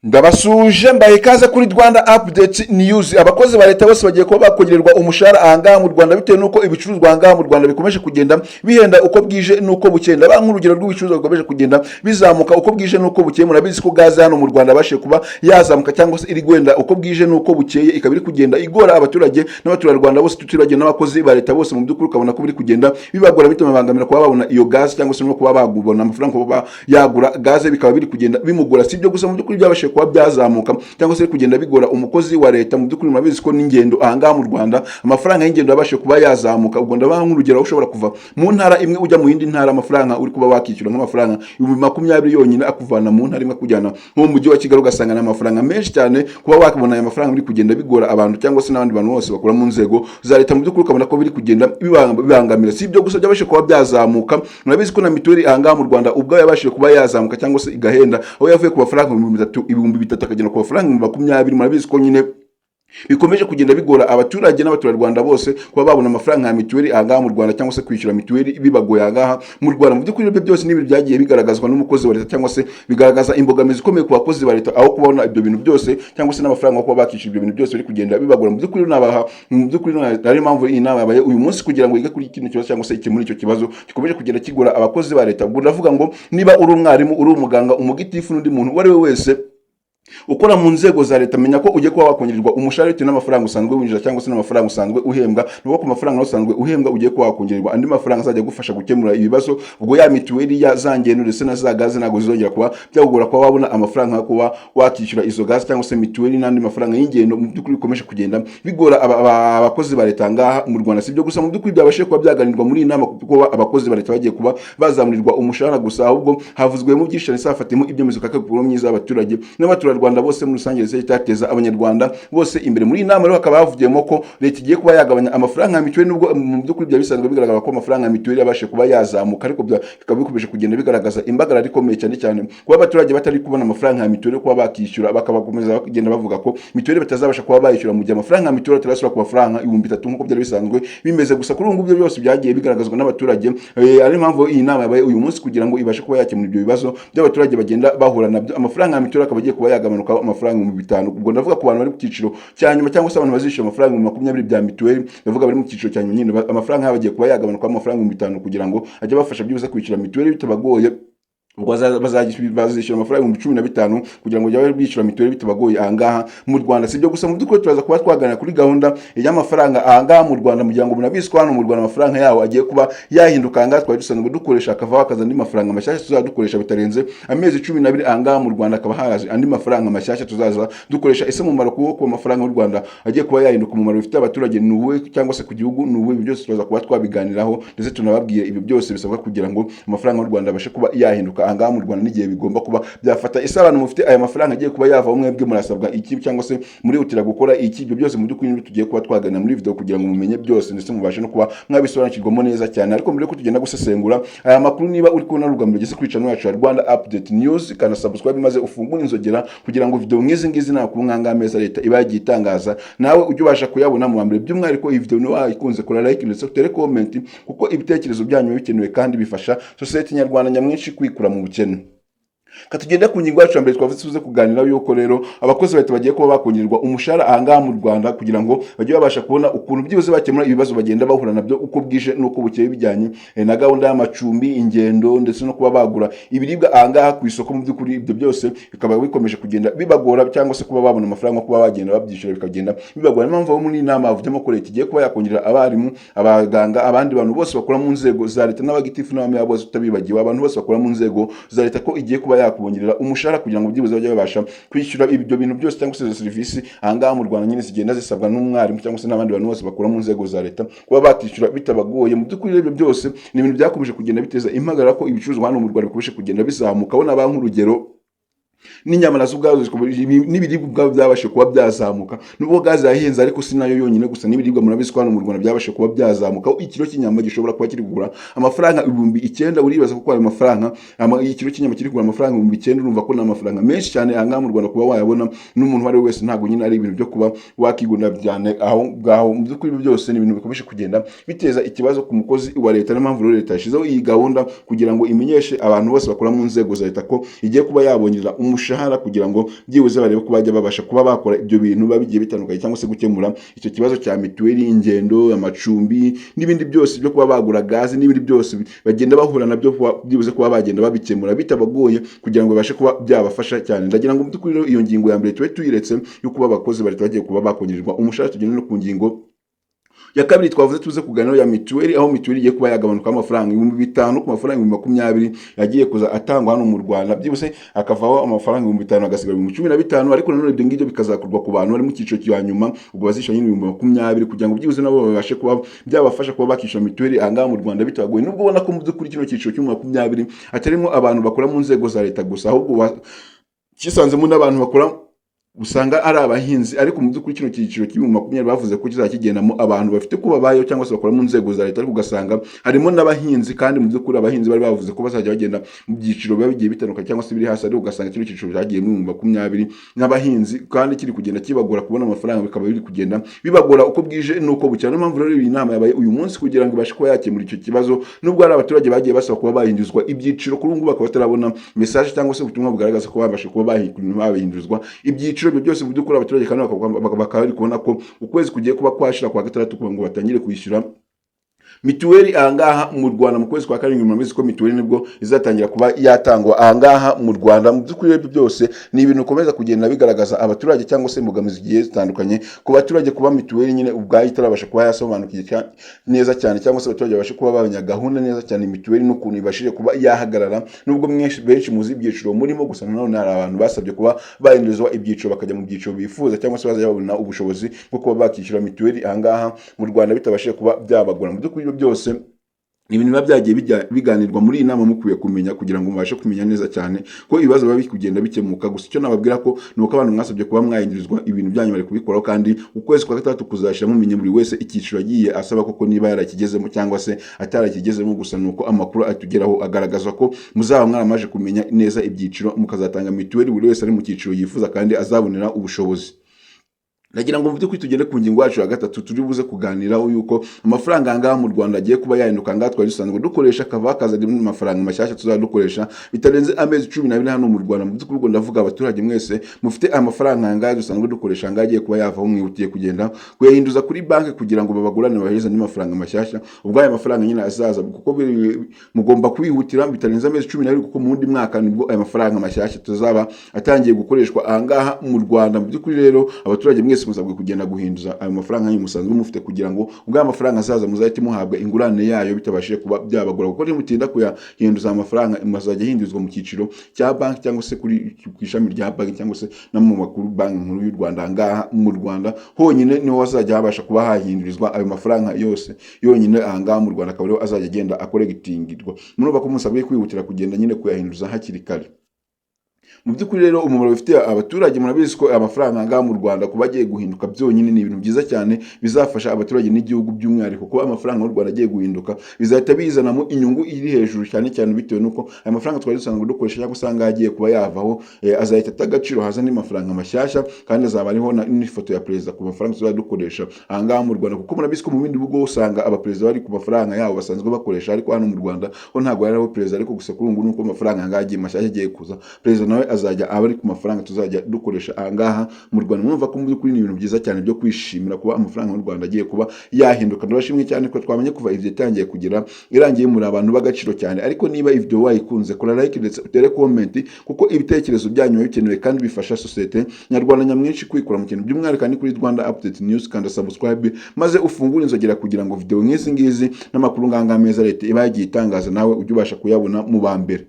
Ndabasuje mbaye ikaze kuri Rwanda Update News. Abakozi ba leta bose bagiye kuba bakongererwa umushahara ahangaha mu Rwanda bitewe nuko ibicuruzwa ahangaha mu Rwanda bikomeje kugenda bihenda uko bwije nuko bukeye. Ndabaha nk'urugero rw'ibicuruzwa bikomeje kugenda bizamuka uko bwije nuko bukeye. Murabizi ko gaze hano mu Rwanda bashe kuba yazamuka cyangwa se iri gwenda uko bwije nuko bukeye, ikaba iri kugenda igora abaturage n'abaturarwanda bose, tutirage n'abakozi ba leta bose. Mu by'ukuri ukabona ko biri kugenda bibagora bituma bangamira kuba babona iyo gaze cyangwa se no kuba bagubona amafaranga kuba yagura gaze, bikaba biri kugenda bimugora. Si ibyo gusa, mu by'ukuri byabashe kuba byazamuka cyangwa se kugenda bigora umukozi wa leta. Mu by'ukuri murabizi ko n'ingendo ahangaha mu Rwanda amafaranga y'ingendo yabashe kuba yazamuka. Ubwo ndabaha nk'urugero, ushobora kuva mu ntara imwe ujya mu yindi ntara, amafaranga uri kuba wakishyura nk'amafaranga 20,000 yonyine akuvana mu ntara imwe kujyana nko mu mujyi wa Kigali, ugasanga n'amafaranga menshi cyane. Kuba wakibona aya mafaranga biri kugenda bigora abantu cyangwa se n'abandi bantu bose bakora mu nzego za leta. Mu by'ukuri ukabona ko biri kugenda bibangamira. Si ibyo gusa, byabashe kuba byazamuka. Murabizi ko na mituweli ahangaha mu Rwanda ubwo yabashije kuba yazamuka cyangwa se igahenda, aho yavuye ku mafaranga 3,000 akagera ku mafaranga 20,000. Murabizi ko nyine bikomeje kugenda bigora abaturage n'abaturarwanda bose kuba babona amafaranga ya mituweli ahangaha mu Rwanda cyangwa se kwishyura mituweli bibagoye ahangaha mu Rwanda. Mu by'ukuri ibyo byose n'ibintu byagiye bigaragazwa n'umukozi wa leta cyangwa se bigaragaza imbogamizi ikomeye ku bakozi ba leta, aho kubona ibyo bintu byose cyangwa se n'amafaranga yo kuba bakishyura ibyo bintu byose biri kugenda bibagora. Mu by'ukuri ari impamvu iyi nama yabaye uyu munsi kugira ngo yige kuri kino kibazo cyangwa se ikemure icyo kibazo gikomeje kugenda kigora abakozi ba leta. Ubwo ndavuga ngo niba uri umwarimu, uri umuganga, umugitifu n'undi muntu uwo ari we wese ukora mu nzego za leta, menya ko ugiye kuba wakongererwa umushahara bitewe n'amafaranga usanzwe winjira cyangwa se n'amafaranga usanzwe uhembwa. Nuko ku mafaranga usanzwe uhembwa ugiye kuba wakongererwa andi mafaranga azajya gufasha gukemura ibibazo. Ubwo ya mituweli ya zangendo ndetse na za gaze ntabwo zizongera kuba byagora kuba wabona amafaranga yo kuba wakishyura izo gaze cyangwa se mituweli n'andi mafaranga y'ingendo. Mu by'ukuri bikomeje kugenda bigora abakozi ba leta ngaha mu Rwanda. Si ibyo gusa, mu by'ukuri byabashe kuba byaganirwa muri iyi nama kuko abakozi ba leta bagiye kuba bazamurirwa umushahara gusa, ahubwo havuzwe mu byishane safatimo ibyemezo kakakuru myiza y'abaturage n'abaturarwanda bose muri rusange ndetse itateza abanyarwanda bose imbere. Muri iyi nama rero hakaba havugiyemo ko leta igiye kuba yagabanya amafaranga ya mituweli, nubwo mu by'ukuri byari bisanzwe bigaragara ko amafaranga ya mituweli yabashe kuba yazamuka, ariko bikaba bikomeje kugenda bigaragaza imbagara rikomeye cyane kuba abaturage batari kubona amafaranga ya mituweli kuba bakishyura. Bakabakomeza bagenda bavuga ko mituweli batazabasha kuba bayishyura mu gihe amafaranga ya mituweli atarasubira ku mafaranga 3,000 nk'uko byari bisanzwe bimeze. Gusa kuri ubu ngubwo byose byagiye bigaragazwa n'abaturage. Ari impamvu iyi nama yabaye uyu munsi kugira ngo ibashe kuba yakemura ibyo bibazo by'abaturage bagenda bahura nabyo. Amafaranga ya mituweli akaba agiye kuba yagabanuka amafaranga 5,000. Ubwo ndavuga ku bantu bari mu cyiciro cya nyuma cyangwa se abantu bazishyura amafaranga 20,000 bya mituweli, ndavuga bari mu cyiciro cya nyuma nyine, amafaranga yabo agiye kuba yagabanuka amafaranga 5,000 kugira ngo ajye bafasha byibuze kwishyura mituweli bitabagoye. Ubwo bazishyura amafaranga 15,000 kugira ngo jyawe bishyura mituweli bitabagoye ahangaha mu Rwanda. Si ibyo gusa, mu by'ukuri turaza kuba twaganira kuri gahunda y'amafaranga ahangaha mu Rwanda, mu gihe ngo munabizi ko hano mu Rwanda amafaranga yawo agiye kuba yahinduka. Ahangaha twari dusanzwe dukoresha akava hakaza andi mafaranga mashyashya tuzaza dukoresha bitarenze amezi 12 ahangaha mu Rwanda akaba haje andi mafaranga mashyashya tuzaza dukoresha. Ese mumaro ku mafaranga y'u Rwanda agiye kuba yahinduka, umumaro bifite abaturage ni uwe cyangwa se ku gihugu ni uwe? Ibyo byose turaza kuba twabiganiraho ndetse tunababwiye ibyo byose bisabwa kugira ngo amafaranga y'u Rwanda abashe kuba yahinduka ahangaha mu Rwanda n'igihe bigomba kuba byafata. Ese abantu mufite aya mafaranga agiye kuba yava mwebwe murasabwa iki cyangwa se muri utira gukora iki? Ibyo byose mu by'ukuri tugiye kuba twaganira muri video kugira ngo mumenye byose ndetse mubashe no kuba mwabisobanukirwamo neza cyane. Ariko mbere ko tugenda gusesengura aya makuru, niba uri kubona rugamba rugeze kuri channel yacu ya Rwanda Update News, kana subscribe maze ufungure inzogera kugira ngo video nk'izi ngizi nakuru nkanga ameza leta iba yagiye itangaza nawe ujye ubasha kuyabona mu mbere. By'umwihariko iyi video ni wayikunze kora like ndetse utere comment, kuko ibitekerezo byanyu bikenewe kandi bifasha society nyarwanda nyamwinshi kwikura mu bukene. Katugenda ku ngingo yacu mbere twavuze kuganira yuko rero abakozi bahita bagiye kuba bakongererwa umushahara ahangaha mu Rwanda kugira ngo bajye babasha kubona ukuntu byibuze bakemura ibibazo bagenda bahura nabyo uko bwije nuko bukeye, bijyanye na gahunda y'amacumbi, ingendo ndetse no kuba bagura ibiribwa ahangaha ku isoko. Mu by'ukuri ibyo byose bikaba bikomeje kugenda bibagora cyangwa se kuba babona amafaranga kuba bagenda babyishyura bikagenda bibagora. Niyo mpamvu muri inama havugemo ko leta igiye kuba yakongerera abarimu, abaganga, abandi bantu bose bakora mu nzego za leta n'abagitifu n'abami bose utabibagiwe, abantu bose bakora mu nzego za leta, ko igiye kuba yakubongerera umushahara kugira ngo byibuze bajye babasha kwishyura ibyo bintu byose cyangwa se serivisi ahangaha mu Rwanda nyine zigenda zisabwa n'umwarimu cyangwa se n'abandi bantu bose bakora mu nzego za leta, kuba bakishyura bitabagoye. Mu by'ukuri ibyo byose ni ibintu byakomeje kugenda biteza impagarara ko ibicuruzwa hano mu Rwanda bikomeje kugenda bizamuka. Abona ba nk'urugero n'inyama nazo ubwazo n'ibiribwa ubwabo byabashe kuba byazamuka. Nubwo gaze yahenze ariko si nayo yonyine gusa, n'ibiribwa murabizi ko hano mu Rwanda byabashe kuba byazamuka. Ikiro cy'inyama gishobora kuba kiri kugura amafaranga 9,000. Uribaza ko ayo mafaranga ikiro cy'inyama kiri kugura amafaranga 9,000, urumva ko n'amafaranga menshi cyane ahangaha mu Rwanda kuba wayabona n'umuntu wari wese. Ntabwo nyine ari ibintu byo kuba wakigunda byane aho ngaho. Mu by'ukuri byose ni ibintu bikomeje kugenda biteza ikibazo ku mukozi wa leta. Niyo mpamvu leta yashizeho iyi gahunda kugira ngo imenyeshe abantu bose bakora mu nzego za leta ko igiye kuba yabongerera umushahara kugira ngo byibuze barebe ko bajya babasha kuba bakora ibyo bintu babigiye bitandukanye cyangwa se gukemura icyo kibazo cya mituweli, ingendo, amacumbi n'ibindi byose byo kuba bagura gazi n'ibindi byose bagenda bahura nabyo byibuze kuba bagenda babikemura bitabagoye kugira ngo babashe kuba byabafasha cyane. Ndagira ngo by'ukuri rero iyo ngingo ya mbere tube tuyiretse yo kuba abakozi bari bagiye kuba bakongererwa umushahara. Tugenda no ku ngingo ya kabiri twavuze tuze kuganira ya mituweli, aho mituweli igiye kuba yagabanuka amafaranga 5,000 ku mafaranga 20,000 yagiye kuza atangwa hano mu Rwanda, byibuse akavaho amafaranga 5,000 agasigara 15,000, ariko nanone ibyo ngibyo bikazakorwa ku bantu bari mu cyiciro cya nyuma ubwo bazishyura nyine 20,000 kugira ngo byibuze nabo babashe kuba byabafasha kuba bakishyura mituweli ahangaha mu Rwanda bitabagoye. Nubwo ubona ko mu by'ukuri kino cyiciro cya 20,000 atarimo abantu bakora mu nzego za leta gusa, ahubwo kisanzemo n'abantu bakora usanga ari abahinzi, ariko mu by'ukuri kino cyiciro cy'ibihumbi 20,000 bavuze ko kizakigendamo abantu bafite kuba bayo cyangwa se bakora mu nzego za leta, ariko ugasanga harimo n'abahinzi, kandi mu by'ukuri abahinzi bari bavuze ko bazajya bagenda mu byiciro biba bigiye bitandukanye cyangwa se biri hasi, ariko ugasanga kino cyiciro cyagiye mu 20,000 n'abahinzi, kandi kiri kugenda kibagora kubona amafaranga, bikaba biri kugenda bibagora uko bwije nuko bucyana. Niyo mpamvu rero iyi nama yabaye uyu munsi kugira ngo ibashe kuba yakemura icyo kibazo, nubwo hari abaturage bagiye basaba kuba bahinduzwa ibyiciro, kuri ubu bakaba batarabona message cyangwa se ubutumwa bugaragaza ko babashe kuba bahinduzwa ibyiciro. Ibyo byose mu by'ukuri abaturage kandi bakaba bari kubona ko ukwezi kugiye kuba kwashira kwa gatandatu kugira ngo batangire kwishyura mituweli ahangaha mu Rwanda mu kwezi kwa karindwi. Murabizi ko mituweli nibwo izatangira kuba yatangwa ahangaha mu Rwanda. Mu by'ukuri ibyo byose ni ibintu bikomeza kugenda bigaragaza abaturage cyangwa se imbogamizi zigiye zitandukanye ku baturage, kuba mituweli nyine ubwayo itarabasha kuba yasobanukirwa neza cyane, cyangwa se abaturage babashe kuba babanya gahunda neza cyane mituweli n'ukuntu ibashije kuba yahagarara. Nubwo benshi muzi ibyiciro murimo, gusa nanone hari abantu basabye kuba bahindurizwa ibyiciro bakajya mu byiciro bifuza, cyangwa se bazajya babona ubushobozi bwo kuba bakishyura mituweli ahangaha mu Rwanda bitabashije kuba byabagora. Mu by'ukuri byose ni ibintu biba byagiye biganirwa muri iyi nama mukwiye kumenya kugira ngo mubashe kumenya neza cyane ko ibibazo biba biri kugenda bikemuka. Gusa icyo nababwira ko ni uko abantu mwasabye kuba mwahindurizwa ibintu byanyu bari kubikoraho, kandi ukwezi kwa gatandatu kuzashira mumenye buri wese icyiciro agiye asaba koko niba yarakigezemo cyangwa se atarakigezemo. Gusa nuko amakuru atugeraho agaragaza ko muzaba mwaramaje kumenya neza ibyiciro, mukazatanga mituweli buri wese ari mu cyiciro yifuza kandi azabonera ubushobozi. Nagira ngo mvuze ko tugende ku ngingo yacu ya gatatu turi buze kuganiraho yuko amafaranga ahangaha mu Rwanda agiye kuba yahinduka. Ahangaha twari dusanzwe dukoresha kava kaza amafaranga mashyashya tuzadukoresha bitarenze amezi 12 hano mu Rwanda. Mu by'ukuri ubwo ndavuga abaturage mwese mufite amafaranga ahangaha dusanzwe dukoresha ahangaha agiye kuba yavaho, mwihutiye kugenda kuyahinduza kuri banki kugira ngo babagurane bahereze n'amafaranga mashyashya. Ubwo aya mafaranga nyine azaza, kuko mugomba kwihutira bitarenze amezi 12 kuko mu wundi mwaka nibwo aya mafaranga mashyashya tuzaba atangiye gukoreshwa ahangaha mu Rwanda. Mu by'ukuri rero abaturage mwese musabwe kugenda guhinduza ayo mafaranga yanyu musanzwe mufite kugira ngo ubwo amafaranga azaza muzahite muhabwa ingurane yayo bitabashije kuba byabagora, kuko nimutinda kuyahinduza amafaranga muzajya hinduzwa mu cyiciro cya banki cyangwa se kuri ishami rya banki cyangwa se no mu makuru banki nkuru y'u Rwanda. Ahangaha mu Rwanda honyine niho wazajya habasha kuba hahindurizwa ayo mafaranga yose yonyine ahangaha mu Rwanda, akaba ariho azajya agenda akoregitingirwa. Murumva ko musabwe kwihutira kugenda nyine kuyahinduza hakiri kare. Mu by'ukuri rero umumaro bifitiye abaturage, murabizi ko amafaranga ngaha mu Rwanda kuba agiye guhinduka byonyine ni ibintu byiza cyane bizafasha abaturage n'igihugu by'umwihariko. Kuba amafaranga y'u Rwanda agiye guhinduka bizahita bizanamo inyungu iri hejuru cyane cyane bitewe nuko aya mafaranga twari dusanzwe dukoresha cyangwa usanga agiye kuba yavaho, azahita atagaciro haza andi mafaranga mashyashya, kandi azaba ariho n'ifoto ya perezida ku mafaranga tuzadukoresha ahangaha mu Rwanda. Kuko murabizi ko mu bindi bihugu usanga abaperezida bari ku mafaranga yabo basanzwe bakoresha, ariko hano mu Rwanda ho ntabwo yariho perezida. Ariko gusa kuri ubu nuko amafaranga ahangaha agiye mashyashya agiye kuza, perezida nawe azajya abari ku mafaranga tuzajya dukoresha ahangaha mu Rwanda. Mwumva ko mu by'ukuri ni ibintu byiza cyane byo kwishimira kuba amafaranga y'u Rwanda agiye kuba yahinduka. Ndabashimye cyane ko twamenye kuva ivyo yatangiye kugera irangiye muri abantu b'agaciro cyane. Ariko niba ivyo wayikunze kora like ndetse utere comment, kuko ibitekerezo byanyu bikenewe kandi bifasha societe nyarwanda nyamwinshi kwikura mu kintu by'umwihariko kandi kuri Rwanda Update News. Kandi subscribe maze ufungure inzogera kugira ngo video nk'izi ngizi n'amakuru nganga meza leta iba yagiye itangaza nawe ujye ubasha kuyabona mu bambere.